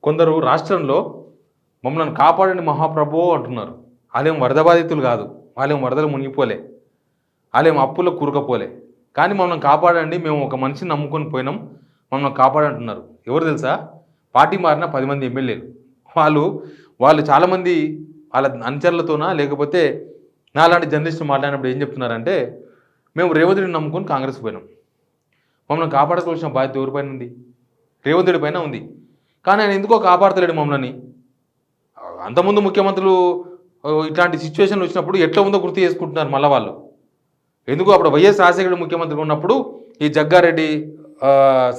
కొందరు రాష్ట్రంలో మమ్మల్ని కాపాడండి మహాప్రభు అంటున్నారు. వాళ్ళేం వరద బాధితులు కాదు, వాళ్ళేం వరదలు మునిగిపోలే, వాళ్ళేం అప్పులో కూరుకపోలే, కానీ మమ్మల్ని కాపాడండి, మేము ఒక మనిషిని నమ్ముకొని పోయినాం, మమ్మల్ని కాపాడంటున్నారు. ఎవరు తెలుసా? పార్టీ మారిన 10 మంది ఎమ్మెల్యేలు. వాళ్ళు చాలామంది వాళ్ళ అనుచరులతోనా లేకపోతే నాలాంటి జర్నలిస్టులు మాట్లాడినప్పుడు ఏం చెప్తున్నారంటే, మేము రేవంత్ రెడ్డిని నమ్ముకొని కాంగ్రెస్కి పోయినాం, మమ్మల్ని కాపాడుకోవాల్సిన బాధ్యత ఎవరిపైన ఉంది? రేవంత్ రెడ్డి పైన ఉంది. కానీ ఆయన ఎందుకో కాపాడతలేడు మమ్మల్ని. అంతకుముందు ముఖ్యమంత్రులు ఇట్లాంటి సిచ్యువేషన్లు వచ్చినప్పుడు ఎట్లా ఉందో గుర్తు చేసుకుంటున్నారు మళ్ళీ వాళ్ళు. ఎందుకు అప్పుడు వైఎస్ రాజశేఖర ముఖ్యమంత్రిగా ఉన్నప్పుడు ఈ జగ్గారెడ్డి,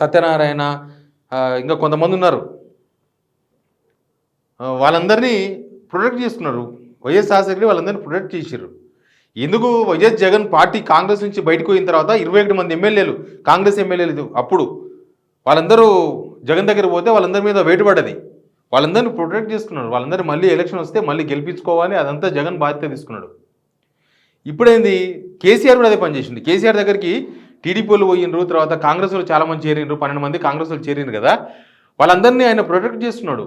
సత్యనారాయణ, ఇంకా కొంతమంది ఉన్నారు, వాళ్ళందరినీ ప్రొటెక్ట్ చేస్తున్నారు. వైఎస్ రాజశేఖర వాళ్ళందరినీ ప్రొటెక్ట్ చేశారు. ఎందుకు వైఎస్ జగన్ పార్టీ కాంగ్రెస్ నుంచి బయటకు పోయిన తర్వాత 21 మంది ఎమ్మెల్యేలు, కాంగ్రెస్ ఎమ్మెల్యేలు అప్పుడు వాళ్ళందరూ జగన్ దగ్గర పోతే వాళ్ళందరి మీద వెయిట్ పడ్డది. వాళ్ళందరినీ ప్రొటెక్ట్ చేసుకున్నాడు. వాళ్ళందరూ మళ్ళీ ఎలక్షన్ వస్తే మళ్ళీ గెలిపించుకోవాలి, అదంతా జగన్ బాధ్యత తీసుకున్నాడు. ఇప్పుడేంది, కేసీఆర్ కూడా అదే పని చేసింది. కేసీఆర్ దగ్గరికి టీడీపీలు పోయినరు, తర్వాత కాంగ్రెస్ వాళ్ళు చాలామంది చేరినరు, 12 మంది కాంగ్రెస్ వాళ్ళు చేరినారు కదా, వాళ్ళందరినీ ఆయన ప్రొటెక్ట్ చేస్తున్నాడు,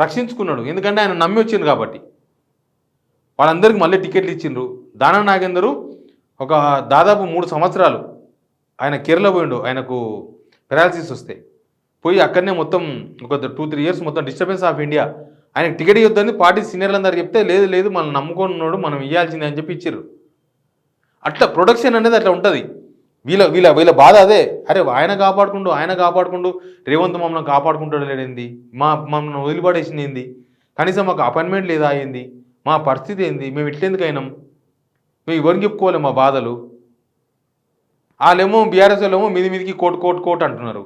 రక్షించుకున్నాడు. ఎందుకంటే ఆయన నమ్మి వచ్చింది కాబట్టి. వాళ్ళందరికీ మళ్ళీ టికెట్లు ఇచ్చిండ్రు. దానా నాగేందరు ఒక దాదాపు 3 సంవత్సరాలు ఆయన కేరళ పోయిండు, ఆయనకు పెరాలసిస్ వస్తే పోయి అక్కడనే మొత్తం ఒక 2-3 ఇయర్స్ మొత్తం డిస్టర్బెన్స్ ఆఫ్ ఇండియా. ఆయనకు టికెట్ ఇవ్వద్దని పార్టీ సీనియర్లందరూ చెప్తే లేదు మనం నమ్ముకున్నాడు, మనం ఇవ్వాల్సిందే అని చెప్పి ఇచ్చారు. అట్లా ప్రొడక్షన్ అనేది అట్లా ఉంటుంది. వీళ్ళ బాధ అదే. అరే ఆయన కాపాడుకుంటూ రేవంత్ మమ్మల్ని కాపాడుకుంటాడు లేడేంది, మమ్మల్ని వదిలిపడేసింది ఏంది, కనీసం మాకు అపాయింట్మెంట్ లేదా అయింది, మా పరిస్థితి ఏంది, మేము ఇట్లెందుకు అయినాం, మేము ఎవరికి చెప్పుకోవాలి మా బాధలు. వాళ్ళేమో బీఆర్ఎస్ వాళ్ళేమో మీదికి కోర్టు అంటున్నారు.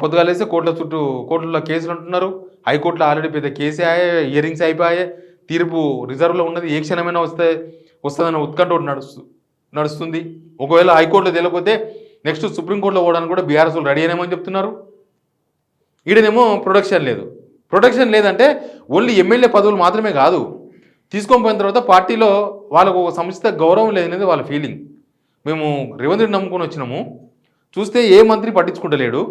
పొద్దుగాలేస్తే కోర్టులో కేసులు అంటున్నారు. హైకోర్టులో ఆల్రెడీ పెద్ద కేసే హియరింగ్స్ అయిపోయాయి, తీర్పు రిజర్వ్లో ఉన్నది, ఏ క్షణమైనా వస్తుందన్న ఉత్కంఠ నడుస్తుంది. ఒకవేళ హైకోర్టులో తెలియకపోతే నెక్స్ట్ సుప్రీంకోర్టులో పోవడానికి కూడా బీఆర్ఎస్ వాళ్ళు రెడీ అయినామని చెప్తున్నారు. ఈడనేమో ప్రొటెక్షన్ లేదంటే ఓన్లీ ఎమ్మెల్యే పదవులు మాత్రమే కాదు, తీసుకొని పోయిన తర్వాత పార్టీలో వాళ్ళకు ఒక సముచిత గౌరవం లేదనేది వాళ్ళ ఫీలింగ్. మేము రేవంత్ రెడ్డి నమ్ముకొని వచ్చినాము, చూస్తే ఏ మంత్రి పట్టించుకుంటలేడు,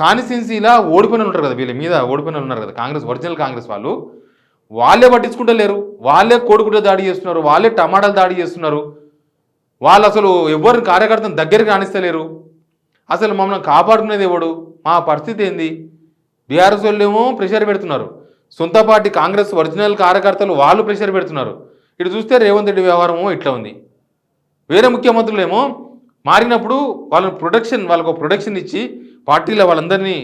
కాన్స్టిట్యున్సీలా ఓడిపోయిన ఉంటారు కదా, వీళ్ళ మీద ఓడిపోయిన ఉన్నారు కదా కాంగ్రెస్, ఒరిజినల్ కాంగ్రెస్ వాళ్ళే పట్టించుకుంటలేరు, వాళ్ళే కోడిగుడ్డ దాడి చేస్తున్నారు, వాళ్ళే టమాటాలు దాడి చేస్తున్నారు, వాళ్ళు అసలు ఎవరిని కార్యకర్తను దగ్గరికి రాణిస్తలేరు. అసలు మమ్మల్ని కాపాడుకునేది ఎవడు, మా పరిస్థితి ఏంది? బీఆర్ఎస్ వాళ్ళు ఏమో ప్రెషర్ పెడుతున్నారు, సొంత పార్టీ కాంగ్రెస్ ఒరిజినల్ కార్యకర్తలు వాళ్ళు ప్రెషర్ పెడుతున్నారు. ఇటు చూస్తే రేవంత్ రెడ్డి వ్యవహారమో ఇట్లా ఉంది. వేరే ముఖ్యమంత్రులు ఏమో మారినప్పుడు వాళ్ళకు ప్రొటెక్షన్ ఇచ్చి పార్టీలో వాళ్ళందరినీ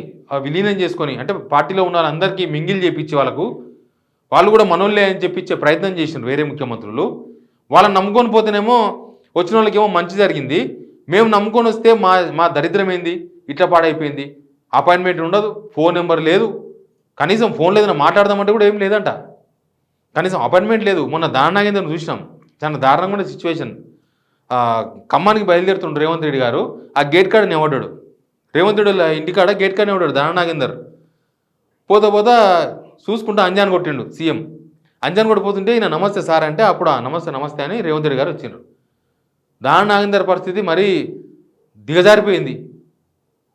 విలీనం చేసుకొని, అంటే పార్టీలో ఉన్న వాళ్ళందరికీ మింగిల్ చేపించి వాళ్ళు కూడా మనోళ్ళే అని చెప్పించే ప్రయత్నం చేసినారు వేరే ముఖ్యమంత్రులు. వాళ్ళని నమ్ముకొని పోతేనేమో వచ్చిన వాళ్ళకేమో మంచి జరిగింది, మేము నమ్ముకొని వస్తే మా దరిద్రం ఏంది, ఇట్లా పాడైపోయింది, అపాయింట్మెంట్ ఉండదు, ఫోన్ నెంబర్ లేదు, కనీసం ఫోన్ లేదని మాట్లాడదామంటే కూడా ఏం లేదంట, కనీసం అపాయింట్మెంట్ లేదు. మొన్న దారుణంగా చూసినాం, చాలా దారుణంగా ఉన్న సిచ్యువేషన్. ఖమ్మానికి బయలుదేరుతుండ్రు రేవంత్ రెడ్డి గారు, ఆ గేట్ కాడ నిలబడ్డాడు. రేవంత్ రెడ్డి ఇంటికాడ గేట్ కాడ నిలబడ్డాడు దానా నాగేందర్. పోతా చూసుకుంటూ అంజాన్ కొట్టిండు సీఎం. అంజాన్ కొట్టిపోతుంటే ఈయన నమస్తే సార్ అంటే అప్పుడు నమస్తే అని రేవంత్ రెడ్డి గారు వచ్చిండ్రు. దానా నాగేందర్ పరిస్థితి మరీ దిగజారిపోయింది.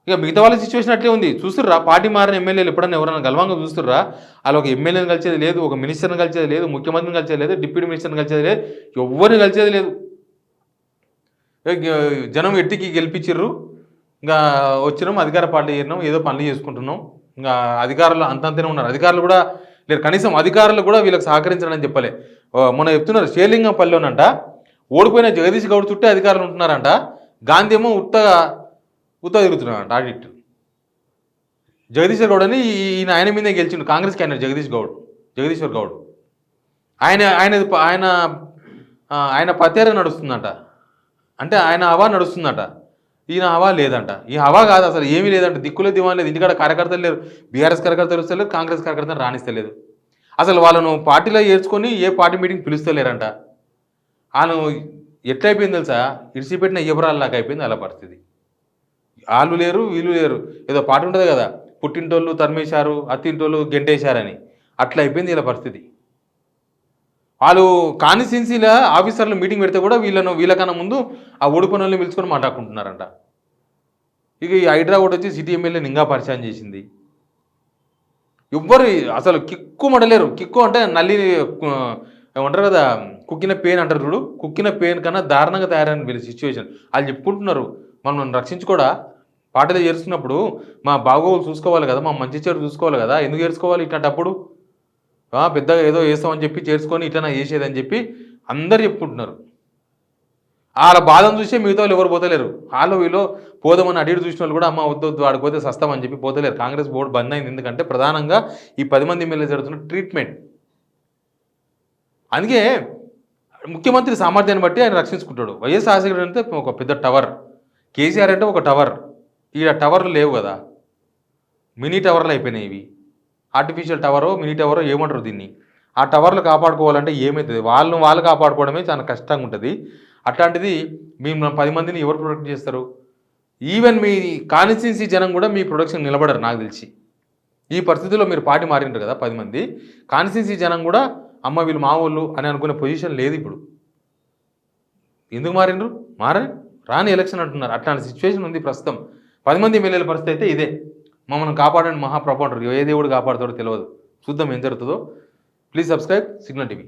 ఇక మిగతా వాళ్ళ సిచ్యువేషన్ అట్లే ఉంది. చూస్తుర్రా, పార్టీ మారిన ఎమ్మెల్యేలు ఎప్పుడన్నా ఎవరైనా గల్వంగా చూస్తుర్రా? వాళ్ళు ఒక ఎమ్మెల్యేని కలిసేది లేదు, ఒక మినిస్టర్ని కలిసేది లేదు, ముఖ్యమంత్రిని కలిసేది లేదు, డిప్యూటీ మినిస్టర్ని కలిసేది లేదు, ఎవరిని కలిసేది లేదు. జనం ఎట్టికి గెలిపించిర్రు, ఇంకా వచ్చినాం అధికార పార్టీ చేరినాం, ఏదో పనులు చేసుకుంటున్నాం, ఇంకా అధికారులు అంతంతనే ఉన్నారు. అధికారులు కూడా లేరు, కనీసం అధికారులు కూడా వీళ్ళకి సహకరించాలని చెప్పలే. మొన్న చెప్తున్నారు షేర్లింగంపల్లిలోనంట ఓడిపోయిన జగదీష్ గౌడ్ చుట్టే అధికారులు ఉంటున్నారంట, గాంధీ ఏమో ఉత్తగా తిరుగుతున్నారంట ఆడిట్. జగదీశ్వర్ గౌడ్ అని ఆయన మీదే గెలిచిండు, కాంగ్రెస్ క్యాండిడేట్ జగదీశ్వర్ గౌడ్. ఆయన పతేర నడుస్తుందంట, అంటే ఆయన హవా నడుస్తుందట, ఈయన హవా లేదంట. ఈ హవా కాదు అసలు, ఏమీ లేదంట, దిక్కులే దివాన్ లేదు, ఇంటికాడ కార్యకర్తలు లేరు, బీఆర్ఎస్ కార్యకర్తలు వస్తలేరు, కాంగ్రెస్ కార్యకర్తలు రాణిస్తలేదు, అసలు వాళ్ళను పార్టీలో చేర్చుకొని ఏ పార్టీ మీటింగ్ పిలుస్తలేరంట. వాళ్ళు ఎట్లయిపోయింది తెలుసా, ఇడిచిపెట్టిన ఎవరాల్లాగా అయిపోయింది అలా పరిస్థితి. వాళ్ళు లేరు వీళ్ళు లేరు, ఏదో పాట ఉంటుంది కదా, పుట్టింటోళ్ళు తరిమేశారు అత్తింటోళ్ళు గెంటేశారని, అట్లా అయిపోయింది ఇలా పరిస్థితి. వాళ్ళు కాన్స్టిట్యున్సీల ఆఫీసర్లు మీటింగ్ పెడితే కూడా వీళ్ళకన్నా ముందు ఆ ఓడిపోయిన వాళ్ళని పిలుచుకొని మాట్లాడుకుంటున్నారంట. ఇక ఈ హైడ్రా కూడా వచ్చి సిటీ ఎమ్మెల్యేని ఇంకా పరిచయం చేసింది. ఎవ్వరు అసలు కిక్కు మడలేరు. కిక్కు అంటే నల్లి ఏమంటారు కదా, కుక్కిన పేన్ అంటారు చూడు, కుక్కిన పేన్ కన్నా దారుణంగా తయారైన వీళ్ళ సిచ్యువేషన్. వాళ్ళు చెప్పుకుంటున్నారు మనం రక్షించుకోడా, పార్టీలో చేరుస్తున్నప్పుడు మా బాగోగులు చూసుకోవాలి కదా, మా మంచి చెడు చూసుకోవాలి కదా, ఎందుకు చేర్చుకోవాలి ఇట్లాంటప్పుడు, పెద్దగా ఏదో చేస్తామని చెప్పి చేర్చుకొని ఇట్లా చేసేదని చెప్పి అందరు చెప్పుకుంటున్నారు. వాళ్ళ బాధను చూసే మిగతా వాళ్ళు ఎవరు పోతలేరు. వాళ్ళు వీళ్ళు పోదామని అడిగి చూసిన వాళ్ళు కూడా అమ్మ వద్దు ఆడిపోతే సస్తామని చెప్పి పోతలేరు. కాంగ్రెస్ బోర్డు బంద్ అయింది ఎందుకంటే ప్రధానంగా ఈ 10 మంది ఎమ్మెల్యే జరుగుతున్న ట్రీట్మెంట్. అందుకే ముఖ్యమంత్రి సామర్థ్యాన్ని బట్టి ఆయన రక్షించుకుంటాడు. వైఎస్ రాజశేఖర్ అంటే ఒక పెద్ద టవర్, కేసీఆర్ అంటే ఒక టవర్. ఈడ టవర్లు లేవు కదా, మినీ టవర్లు అయిపోయినాయి ఇవి. ఆర్టిఫిషియల్ టవరో మినీ టవరో ఏమంటారు దీన్ని. ఆ టవర్లు కాపాడుకోవాలంటే ఏమవుతుంది, వాళ్ళు కాపాడుకోవడమే చాలా కష్టంగా ఉంటుంది. అట్లాంటిది మేము 10 మందిని ఎవరు ప్రొటెక్ట్ చేస్తారు? ఈవెన్ మీ కాన్స్టిట్యున్సీ జనం కూడా మీ ప్రొటెక్షన్ నిలబడరు నాకు తెలిసి. ఈ పరిస్థితుల్లో మీరు పార్టీ మారింటారు కదా 10 మంది, కాన్స్టిట్యున్సీ జనం కూడా అమ్మ వీళ్ళు మా వాళ్ళు అని అనుకునే పొజిషన్ లేదు ఇప్పుడు. ఎందుకు మారిండ్రు? రాని ఎలక్షన్ అంటున్నారు. అట్లాంటి సిచ్యువేషన్ ఉంది ప్రస్తుతం. 10 మంది ఎమ్మెల్యేల పరిస్థితి అయితే ఇదే. మమ్మల్ని కాపాడండి మహాప్రభు అంటారు. ఏ దేవుడు కాపాడుతాడో తెలియదు. చూద్దాం ఏం జరుగుతుందో. Please subscribe signal TV.